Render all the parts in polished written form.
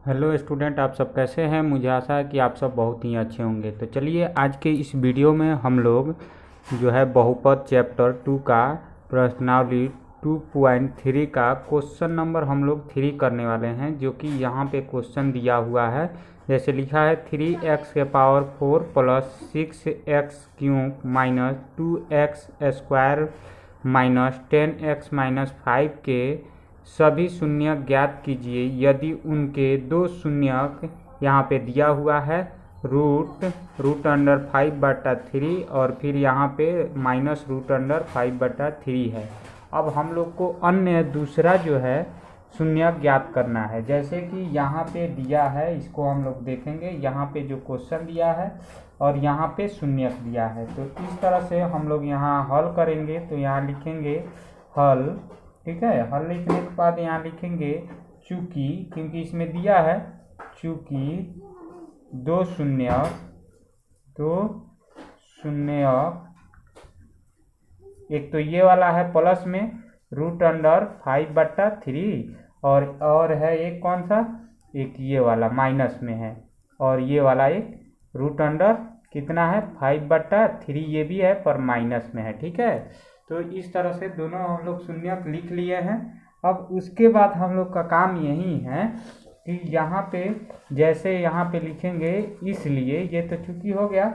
Hello student, आप सब कैसे हैं। मुझे आशा है कि आप सब बहुत ही अच्छे होंगे। तो चलिए आज के इस वीडियो में हम लोग जो है बहुपद चैप्टर 2 का प्रश्नावली 2.3 का क्वेश्चन नंबर हम लोग 3 करने वाले हैं, जो कि यहाँ पे क्वेश्चन दिया हुआ है। जैसे लिखा है 3x⁴ plus 6x³ minus 2x² minus 10x−5 के सभी शून्यक ज्ञात कीजिए यदि उनके दो शून्यक यहाँ पे दिया हुआ है √5/3 और फिर यहाँ पे -√5/3 है। अब हम लोग को अन्य दूसरा जो है शून्यक ज्ञात करना है। जैसे कि यहाँ पे दिया है, इसको हम लोग देखेंगे। यहाँ पे जो क्वेश्चन दिया है और यहाँ पे शून्यक दिया है, तो इस तरह से हम लोग यहाँ हल करेंगे। तो यहाँ लिखेंगे हल, ठीक है। हल लिखने के बाद यहाँ लिखेंगे चूंकि, क्योंकि इसमें दिया है चूंकि दो शून्यक एक तो ये वाला है प्लस में √5/3 और है एक कौन सा, एक ये वाला माइनस में है, और ये वाला एक √ कितना है 5/3, ये भी है पर माइनस में है, ठीक है। तो इस तरह से दोनों हम लोग शून्यक लिख लिए हैं। अब उसके बाद हम लोग का काम यही है कि यहाँ पे जैसे यहाँ पे लिखेंगे इसलिए, ये तो चूंकि हो गया।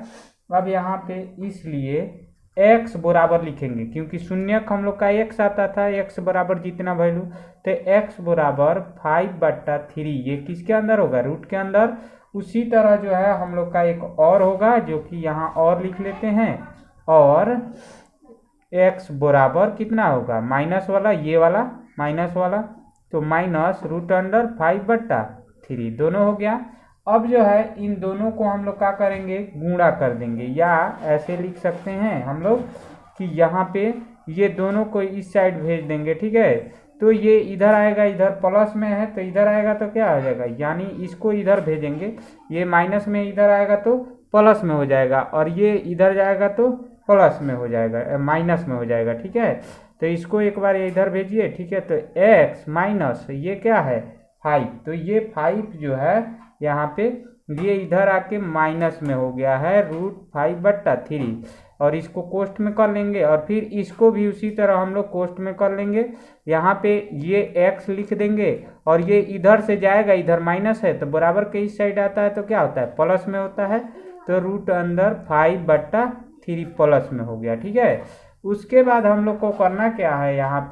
अब यहाँ पे इसलिए x बराबर लिखेंगे, क्योंकि शून्यक हम लोग का x आता था, x बराबर जितना वैल्यू, तो x बराबर 5/3 ये किसके अंदर होगा, रूट के अंदर। उसी तरह जो है हम लोग का एक और होगा, जो कि यहाँ और लिख लेते हैं, और x बराबर कितना होगा, माइनस वाला, ये वाला माइनस वाला, तो -√5/3 दोनों हो गया। अब जो है इन दोनों को हम लोग क्या करेंगे, गुणा कर देंगे, या ऐसे लिख सकते हैं हम लोग कि यहाँ पे ये दोनों को इस साइड भेज देंगे, ठीक है। तो ये इधर आएगा, इधर प्लस में है तो इधर आएगा तो क्या हो जाएगा, यानी इसको इधर भेजेंगे, ये माइनस में इधर आएगा तो प्लस में हो जाएगा, और ये इधर जाएगा तो प्लस में हो जाएगा, माइनस में हो जाएगा, ठीक है। तो इसको एक बार इधर भेजिए, ठीक है। तो x माइनस ये क्या है 5, तो ये 5 जो है यहाँ पे ये इधर आके माइनस में हो गया है √5/3, और इसको कोष्ठ में कर लेंगे, और फिर इसको भी उसी तरह हम लोग कोष्ठ में कर लेंगे। यहाँ पे ये x लिख देंगे, और ये इधर से जाएगा, इधर माइनस है तो बराबर के इस साइड आता है तो क्या होता है, प्लस में होता है, तो √5/3 प्लस में हो गया, ठीक है। उसके बाद हम लोग को करना क्या है, यहाँ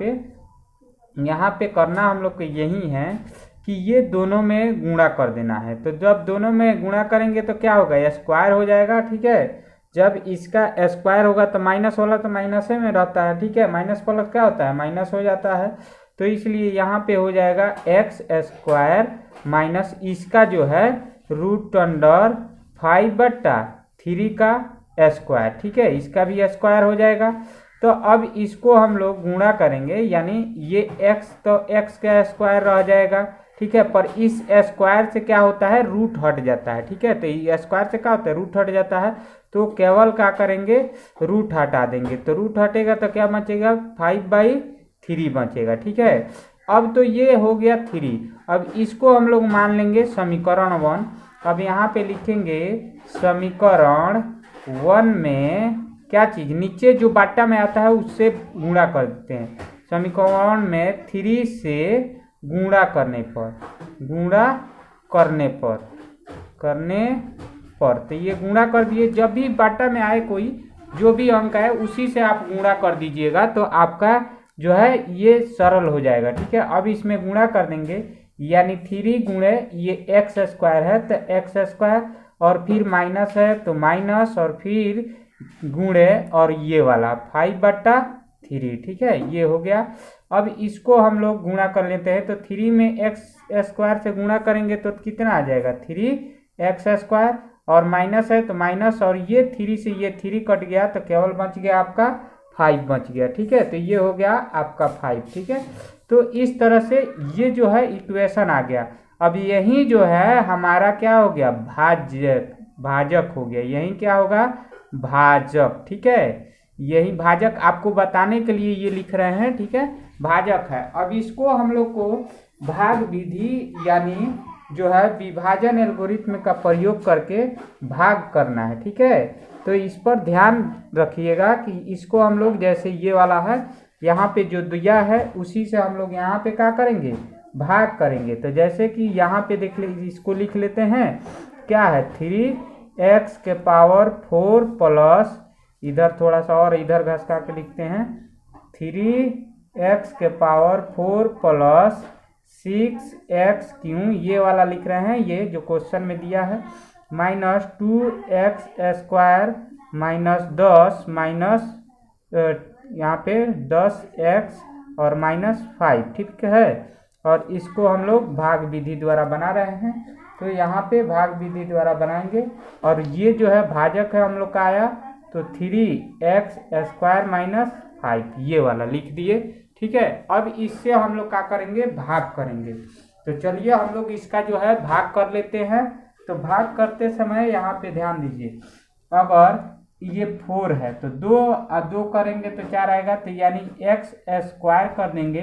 पे करना हम लोग को यही है कि ये दोनों में गुणा कर देना है। तो जब दोनों में गुणा करेंगे तो क्या होगा, स्क्वायर हो जाएगा, ठीक है। जब इसका स्क्वायर होगा तो माइनस वाला तो माइनस में रहता है, ठीक है। माइनस प्लस क्या होता है, माइनस हो जाता है। तो इसलिए यहाँ पे हो जाएगा x² माइनस इसका जो है √5/3 का स्क्वायर, ठीक है। इसका भी स्क्वायर हो जाएगा। तो अब इसको हम लोग गुणा करेंगे, यानी ये x तो x का स्क्वायर रह जाएगा, ठीक है। पर इस स्क्वायर से क्या होता है, रूट हट जाता है, ठीक है। तो ये स्क्वायर से क्या होता है, रूट हट जाता है, तो केवल क्या करेंगे, रूट हटा देंगे। तो रूट हटेगा तो क्या बचेगा, 5/3 बचेगा, ठीक है। अब तो ये हो गया 3। अब इसको हम लोग मान लेंगे समीकरण 1। अब यहाँ पे लिखेंगे समीकरण 1 में क्या चीज, नीचे जो बाटा में आता है उससे गुणा कर देते हैं। समीकरण में 3 से गुणा करने पर तो ये गुणा कर दिए। जब भी बाटा में आए कोई जो भी अंक है उसी से आप गुणा कर दीजिएगा, तो आपका जो है ये सरल हो जाएगा, ठीक है। अब इसमें गुणा कर देंगे, यानी 3 गुणे ये x² है तो x², और फिर माइनस है तो माइनस, और फिर गुणे और ये वाला 5/3, ठीक है। ये हो गया। अब इसको हम लोग गुणा कर लेते हैं, तो 3 में x² से गुणा करेंगे तो कितना आ जाएगा, 3x², और माइनस है तो माइनस, और ये 3 से ये 3 कट गया तो केवल बच गया आपका 5 बच गया, ठीक है। तो ये हो गया आपका 5, ठीक है। तो इस तरह से ये जो है इक्वेशन आ गया। अब यही जो है हमारा क्या हो गया, भाजक हो गया। यही क्या होगा, भाजक, ठीक है। यही भाजक आपको बताने के लिए ये लिख रहे हैं, ठीक है, भाजक है। अब इसको हम लोग को भाग विधि यानी जो है विभाजन एल्गोरिथ्म का प्रयोग करके भाग करना है, ठीक है। तो इस पर ध्यान रखिएगा कि इसको हम लोग जैसे ये वाला है, यहाँ पे जो दिया है उसी से हम लोग यहाँ पे क्या करेंगे, भाग करेंगे। तो जैसे कि यहाँ पे देख ले, इसको लिख लेते हैं, क्या है 3x के पावर 4 प्लस, इधर थोड़ा सा और इधर घसका के लिखते हैं, 3x के पावर 4 प्लस 6x क्यों, ये वाला लिख रहे हैं, ये जो क्वेश्चन में दिया है, minus 2x square minus 10 minus यहाँ पे 10x और माइनस 5, ठीक है। और इसको हम लोग भाग विधि द्वारा बना रहे हैं, तो यहाँ पे भाग विधि द्वारा बनाएंगे। और ये जो है भाजक है हम लोग का आया, तो 3x स्क्वायर माइनस 5 ये वाला लिख दिए, ठीक है। अब इससे हम लोग क्या करेंगे, भाग करेंगे। तो चलिए हम लोग इसका जो है भाग कर लेते हैं। तो भाग करते समय यहाँ पे ध्यान दीजिए, अगर ये 4 है तो 2 करेंगे तो क्या रहेगा, तो यानी x स्क्वायर कर देंगे,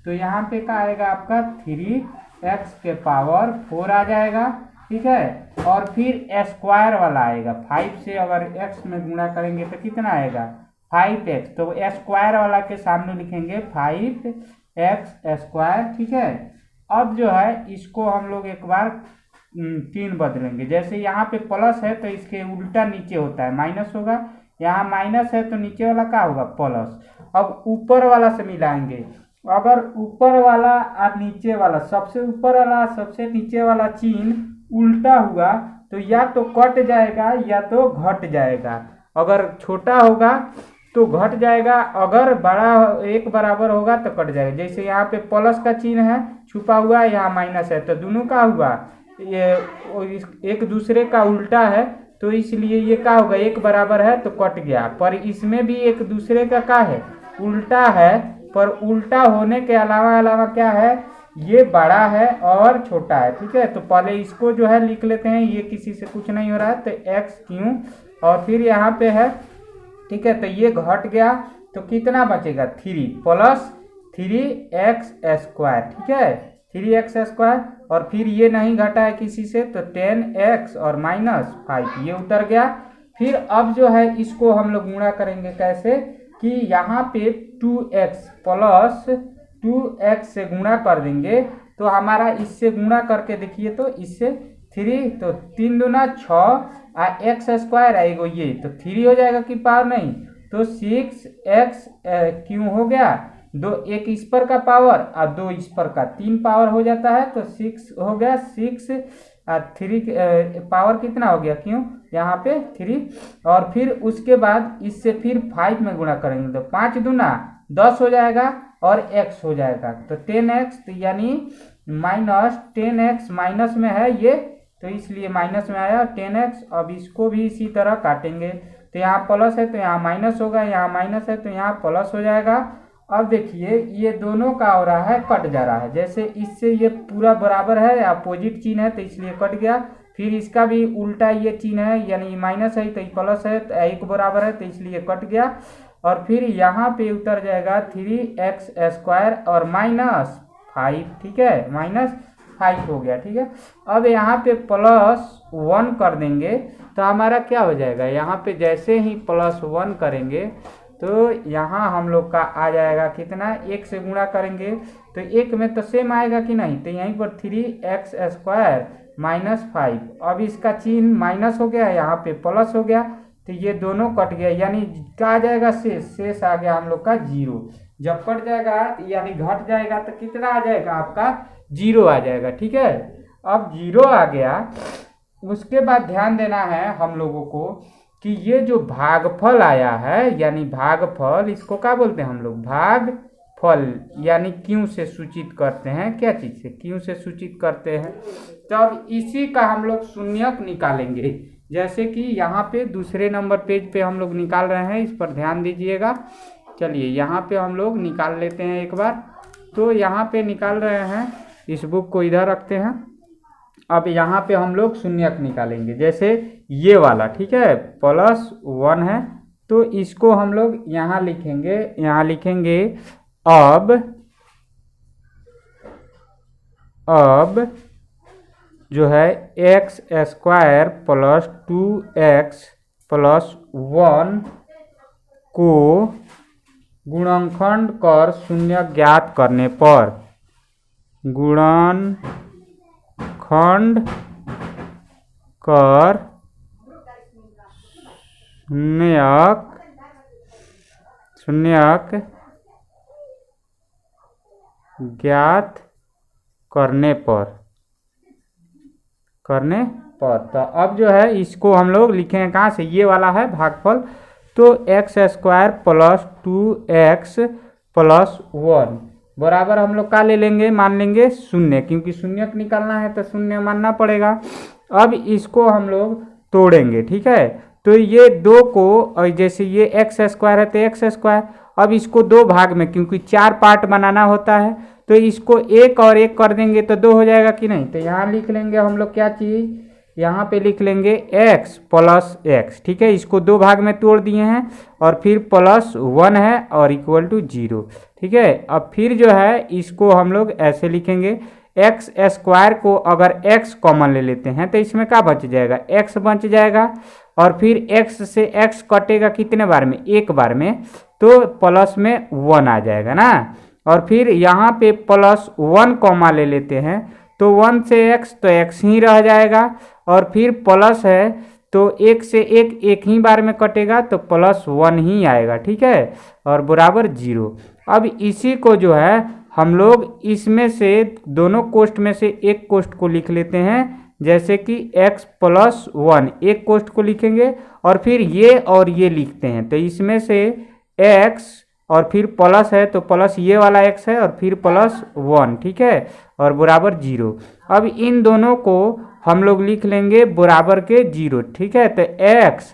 तो यहाँ पे क्या आएगा आपका 3x के पावर 4 आ जाएगा, ठीक है। और फिर स्क्वायर वाला आएगा 5 से, अगर x में गुणा करेंगे तो कितना आएगा 5x, तो स्क्वायर वाला के सामने लिखेंगे 5x स्क्वायर, ठीक है। अब जो है इसको हम लोग एक बार 3 बदलेंगे, जैसे यहाँ पे प्लस है तो इसके उल्टा नीचे होता है माइनस होगा, यहाँ माइनस है तो नीचे वाला क्या होगा प्लस। अब ऊपर वाला से मिलाएंगे, अगर ऊपर वाला और नीचे वाला, सबसे ऊपर वाला सबसे नीचे वाला चिन्ह उल्टा हुआ तो या तो कट जाएगा या तो घट जाएगा। अगर छोटा होगा तो घट जाएगा, अगर बड़ा एक बराबर होगा तो कट जाएगा। जैसे यहाँ पे प्लस का चिन्ह है छुपा हुआ है, यहाँ माइनस है, तो दोनों का हुआ ये एक दूसरे का उल्टा है, तो इसलिए ये क्या होगा, एक बराबर है तो कट गया। पर इसमें भी एक दूसरे का क्या है, उल्टा है, पर उल्टा होने के अलावा क्या है, ये बड़ा है और छोटा है, ठीक है। तो पहले इसको जो है लिख लेते हैं, ये किसी से कुछ नहीं हो रहा है, तो x क्यों, और फिर यहाँ पे है, ठीक है। तो ये घट गया तो कितना बचेगा 3 प्लस 3x स्क्वायर, ठीक है, 3x स्क्वायर। और फिर ये नहीं घटा है किसी से, तो 10x और माइनस 5 ये उतर गया। फिर अब जो है इसको हम लोग गुणा करेंगे कैसे, कि यहाँ पे 2x प्लस 2x से गुणा कर देंगे, तो हमारा इससे गुणा करके देखिए, तो इससे 3, तो 3 दूना 6 x स्क्वायर आएगा, ये तो 3 हो जाएगा कि पावर नहीं, तो 6x क्यों हो गया, 2 एक इस पर का पावर और 2 इस पर का, 3 पावर हो जाता है, तो 6 हो गया, 6 3 पावर कितना हो गया, क्यों यहाँ पे 3। और फिर उसके बाद इससे फिर 5 में गुणा करेंगे, तो 5 दूना 10 हो जाएगा और x हो जाएगा, तो 10x, तो यानी माइनस 10x माइनस में है ये, तो इसलिए माइनस में आया 10x। अब इसको भी इसी तरह काटेंगे, तो यहाँ प्लस है तो यहाँ माइनस होगा, यहाँ माइनस है तो यहाँ प्लस हो जाएगा। अब देखिए ये दोनों का हो रहा है, कट जा रहा है, जैसे इससे ये पूरा बराबर है, अपोजिट चिन्ह है तो इसलिए कट गया। फिर इसका भी उल्टा ये चिन्ह है, यानी माइनस है तो प्लस है, तो एक बराबर है तो इसलिए कट गया। और फिर यहाँ पे उतर जाएगा 3x स्क्वायर और माइनस 5, ठीक है, माइनस 5 हो गया, ठीक है। अब यहाँ पे +1 कर देंगे तो हमारा क्या हो जाएगा, यहाँ पे जैसे ही +1 करेंगे तो यहाँ हम लोग का आ जाएगा कितना, 1 से गुणा करेंगे तो 1 में तो सेम आएगा कि नहीं, तो यहीं पर 3x स्क्वायर माइनस 5। अब इसका चिन्ह माइनस हो गया, यहाँ पे प्लस हो गया, तो ये दोनों कट गया, यानी क्या आ जाएगा, शेष आ गया हम लोग का 0। जब कट जाएगा यानी घट जाएगा तो कितना आ जाएगा आपका 0 आ जाएगा, ठीक है। अब 0 आ गया, उसके बाद ध्यान देना है हम लोगों को कि ये जो भागफल आया है, यानी भागफल, इसको क्या बोलते हैं हम लोग, भागफल, यानी क्यों से सूचित करते हैं, क्या चीज से, क्यों से सूचित करते हैं। तो अब इसी का हम लोग शून्यक निकालेंगे, जैसे कि यहाँ पे दूसरे नंबर पेज पे हम लोग निकाल रहे हैं, इस पर ध्यान दीजिएगा। चलिए यहाँ पे हम लोग निकाल लेते हैं एक बार, तो यहाँ पे निकाल रहे हैं, इस बुक को इधर रखते हैं। अब यहाँ पे हम लोग शून्यक निकालेंगे, जैसे ये वाला, ठीक है, +1 है, तो इसको हम लोग यहाँ लिखेंगे, यहाँ लिखेंगे अब जो है x square plus 2x plus 1 को गुणनखंड कर शून्य ज्ञात करने पर गुणनखंड कर शून्यक ज्ञात करने पर तो अब जो है इसको हम लोग लिखेंगे कहाँ से, ये वाला है भागफल, तो x square plus 2x plus 1 बराबर हम लोग का ले लेंगे, मान लेंगे शून्य, क्योंकि शून्य निकालना है तो शून्य मानना पड़ेगा। अब इसको हम लोग तोड़ेंगे, ठीक है। तो ये दो को, और जैसे ये एक्स स्क्वायर है तो एक्स स्क्वायर, अब इसको दो भाग में, क्योंकि 4 पार्ट बनाना होता है, तो इसको एक और एक कर देंगे तो 2 हो जाएगा कि नहीं। तो यहाँ लिख लेंगे हम लोग क्या चीज़, यहाँ पे लिख लेंगे x प्लस x, ठीक है। इसको दो भाग में तोड़ दिए हैं और फिर प्लस 1 है और इक्वल टू 0, ठीक है। अब फिर जो है इसको हम लोग ऐसे लिखेंगे, एक्स स्क्वायर को अगर x कॉमन ले लेते हैं तो इसमें क्या बच जाएगा, x बच जाएगा, और फिर x से x कटेगा कितने बार में, एक बार में, तो प्लस में 1 आ जाएगा ना। और फिर यहाँ पे प्लस 1 कॉमा ले लेते हैं तो 1 से x तो x ही रह जाएगा, और फिर प्लस है तो 1 से 1 एक ही बार में कटेगा तो प्लस 1 ही आएगा, ठीक है, और बराबर 0। अब इसी को जो है हम लोग इसमें से दोनों कोष्ठ में से एक कोष्ठ को लिख लेते हैं, जैसे कि x प्लस 1 एक कोष्ठ को लिखेंगे और फिर ये और ये लिखते हैं, तो इसमें से x और फिर प्लस है तो प्लस ये वाला x है और फिर प्लस 1, ठीक है, और बराबर 0। अब इन दोनों को हम लोग लिख लेंगे बराबर के 0, ठीक है। तो x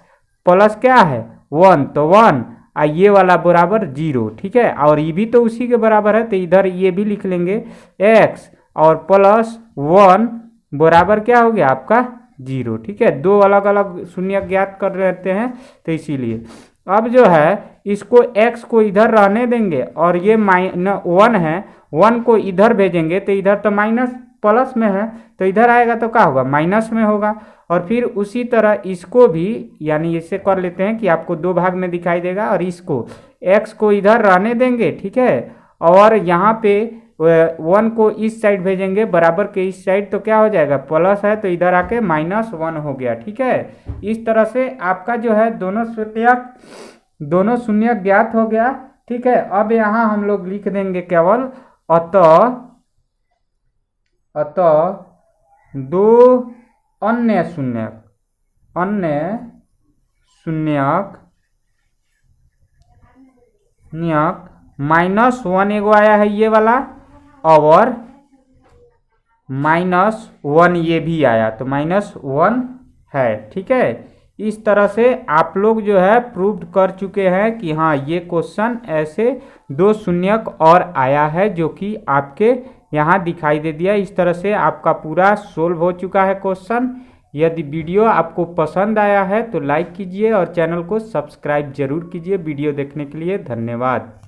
प्लस क्या है 1 तो 1, ये वाला बराबर 0, ठीक है, और ये भी तो उसी के बराबर है, तो इधर ये भी लिख लेंगे x और प्लस 1 बराबर क्या हो गया आपका 0, ठीक है। दो अलग अलग शून्य ज्ञात कर रहते हैं तो इसीलिए अब जो है इसको x को इधर रहने देंगे और ये -1 है, 1 को इधर भेजेंगे तो इधर तो माइनस प्लस में है तो इधर आएगा तो क्या होगा, माइनस में होगा। और फिर उसी तरह इसको भी, यानी इसे कर लेते हैं कि आपको दो भाग में दिखाई देगा, और इसको x को इधर रहने देंगे, ठीक है, और यहाँ पे 1 को इस साइड भेजेंगे बराबर के इस साइड, तो क्या हो जाएगा, प्लस है तो इधर आके -1 हो गया, ठीक है। इस तरह से आपका जो है दोनों शून्य ज्ञात हो गया, ठीक है। अब यहाँ हम लोग लिख देंगे केवल अतः दो अन्य शून्यक -1 एगो आया है ये वाला, और -1 ये भी आया तो -1 है, ठीक है। इस तरह से आप लोग जो है प्रूव कर चुके हैं कि हाँ ये क्वेश्चन ऐसे दो शून्यक और आया है जो कि आपके यहाँ दिखाई दे दिया। इस तरह से आपका पूरा सोल्व हो चुका है क्वेश्चन। यदि वीडियो आपको पसंद आया है तो लाइक कीजिए और चैनल को सब्सक्राइब जरूर कीजिए। वीडियो देखने के लिए धन्यवाद।